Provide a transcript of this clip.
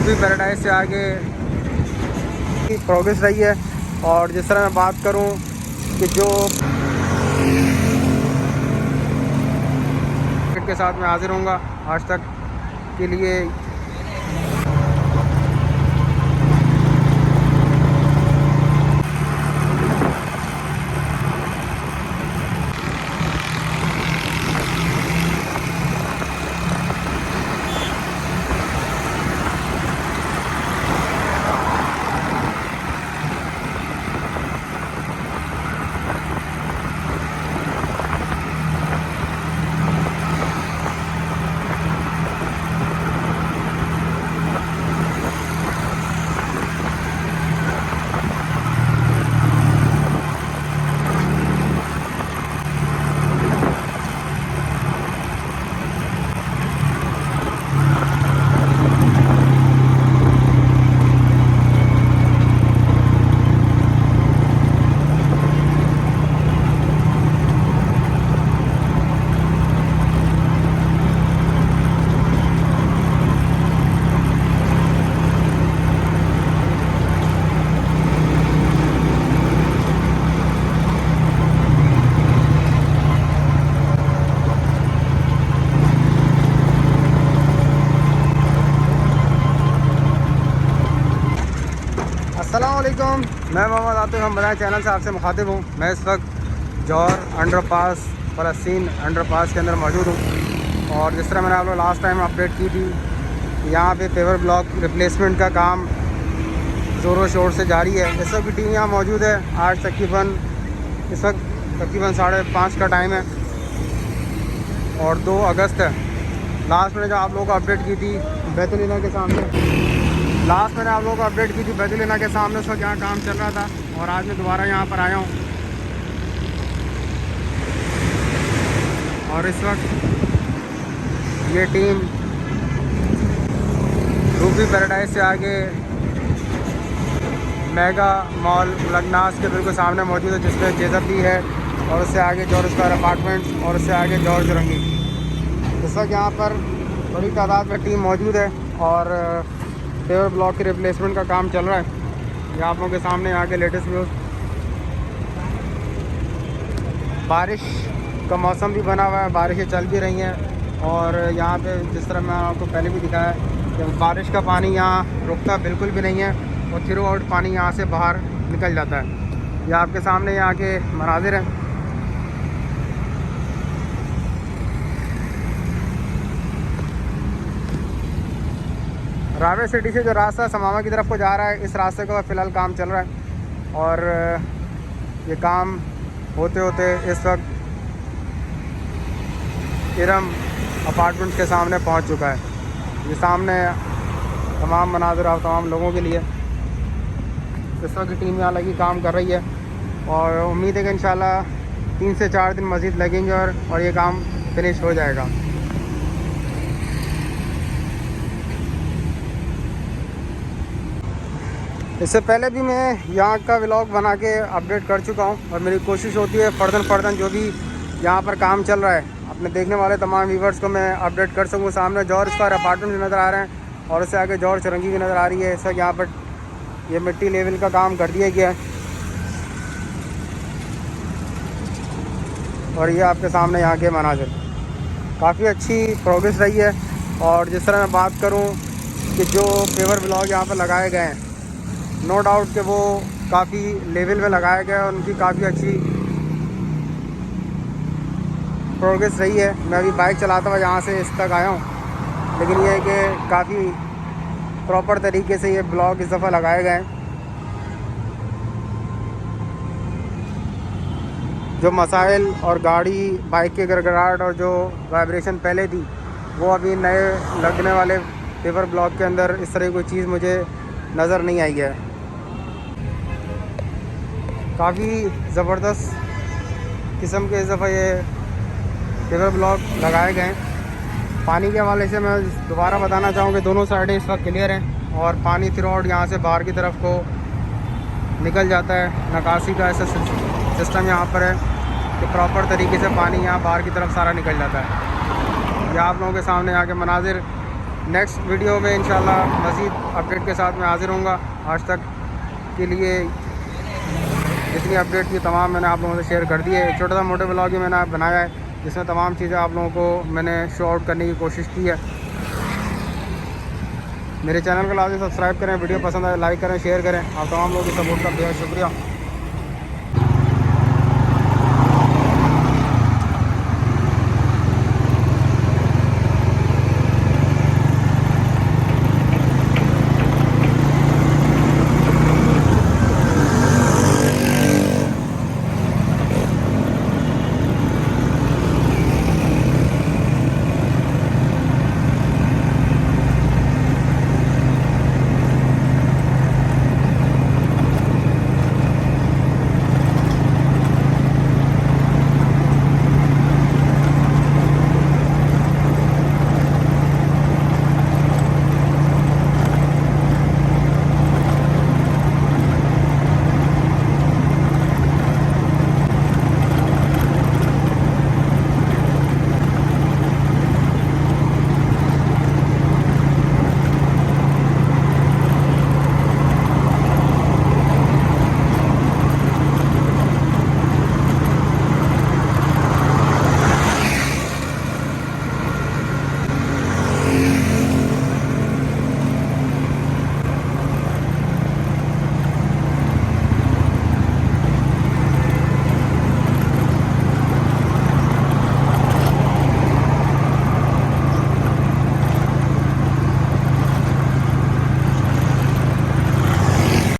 Ruby paradise से आगे progress रही है। और जिस तरह मैं बात करूं कि जो के साथ मैं हाजिर होऊंगा आज तक के लिए। अस्सलामुअलैकुम, मैं मोहम्मद आतिफ हम बताएं चैनल से आपसे मुखातिब हूँ। मैं इस वक्त जौहर अंडरपास फ़लस्तीन अंडरपास के अंदर मौजूद हूँ। और जिस तरह मैंने आप लोग लास्ट टाइम अपडेट की थी, यहाँ पे पेवर ब्लॉक रिप्लेसमेंट का काम ज़ोरों शोर से जारी है। इस वक्त की टीम यहाँ मौजूद है। आज इस वक्त तकरीबन 5:30 का टाइम है और 2 अगस्त है। लास्ट मैंने जो आप लोगों को अपडेट की थी बैतुलिना के सामने, उस वक्त यहाँ काम चल रहा था और आज मैं दोबारा यहाँ पर आया हूँ। और इस वक्त ये टीम रूबी पैराडाइज से आगे मेगा मॉल लगनास के बिल्कुल सामने मौजूद है, जिसमें जेजरली है और उससे आगे जौहर स्क्वायर अपार्टमेंट्स और उससे आगे जौहर चुरंगी। इस वक्त यहाँ पर बड़ी तादाद में टीम मौजूद है और पेवर ब्लॉक के रिप्लेसमेंट का काम चल रहा है। ये आप लोगों के सामने यहाँ के लेटेस्ट व्यूज़। बारिश का मौसम भी बना हुआ है, बारिशें चल भी रही हैं। और यहाँ पे जिस तरह मैं आपको पहले भी दिखाया कि बारिश का पानी यहाँ रुकता बिल्कुल भी नहीं है और थ्रू आउट पानी यहाँ से बाहर निकल जाता है। ये आपके सामने यहाँ के मनाजिर हैं। रावे सिटी से जो रास्ता समामा की तरफ को जा रहा है, इस रास्ते का फ़िलहाल काम चल रहा है। और ये काम होते होते इस वक्त इरम अपार्टमेंट्स के सामने पहुंच चुका है। ये सामने तमाम मनाज़िर और तमाम लोगों के लिए इस वक्त की टीम यहाँ लगी काम कर रही है और उम्मीद है कि इंशाल्लाह 3 से 4 दिन मज़ीद लगेंगे और ये काम फिनिश हो जाएगा। इससे पहले भी मैं यहाँ का व्लॉग बना के अपडेट कर चुका हूँ और मेरी कोशिश होती है फ़र्दन जो भी यहाँ पर काम चल रहा है अपने देखने वाले तमाम व्यूवर्स को मैं अपडेट कर सकूँ। सामने जौहर स्क्वायर अपार्टमेंट नज़र आ रहे हैं और उससे आगे जौहर चुरंगी भी नज़र आ रही है। इस वक्त यहाँ पर ये मिट्टी लेवल का काम कर दिया गया है और ये आपके सामने यहाँ के मनाज़िर। काफ़ी अच्छी प्रोग्रेस रही है। और जिस तरह मैं बात करूँ कि जो पेवर ब्लॉक यहाँ पर लगाए गए हैं, नो डाउट कि वो काफ़ी लेवल में लगाया गया है, उनकी काफ़ी अच्छी प्रोग्रेस रही है। मैं अभी बाइक चलाता हुआ यहाँ से इस तक आया हूँ, लेकिन ये है कि काफ़ी प्रॉपर तरीके से ये ब्लॉक इस दफ़ा लगाए गए हैं। जो मसाइल और गाड़ी बाइक के गड़गड़ाहट और जो वाइब्रेशन पहले थी, वो अभी नए लगने वाले पेवर ब्लॉक के अंदर इस तरह की कोई चीज़ मुझे नज़र नहीं आई है। काफ़ी ज़बरदस्त किस्म के इस दफ़ा ये पेवर ब्लॉक लगाए गए हैं। पानी के हवाले से मैं दोबारा बताना चाहूँगा, दोनों साइडें इस वक्त क्लियर हैं और पानी थ्रू आउट यहाँ से बाहर की तरफ को निकल जाता है। निकासी का ऐसा सिस्टम यहाँ पर है कि प्रॉपर तरीके से पानी यहाँ बाहर की तरफ सारा निकल जाता है। ये आप लोगों के सामने यहाँ के मनाजिर नेक्स्ट वीडियो में इंशाल्लाह मज़ीद अपडेट के साथ मैं हाज़िर होऊंगा। आज तक के लिए जितनी अपडेट थी तमाम मैंने आप लोगों से शेयर कर दी है। एक छोटा सा मोटे ब्लॉग ही मैंने बनाया है जिसमें तमाम चीज़ें आप लोगों को मैंने शो आउट करने की कोशिश की है। मेरे चैनल को लाजमी सब्सक्राइब करें, वीडियो पसंद आए लाइक करें, शेयर करें। आप तमाम लोगों की सपोर्ट का बेहद शुक्रिया।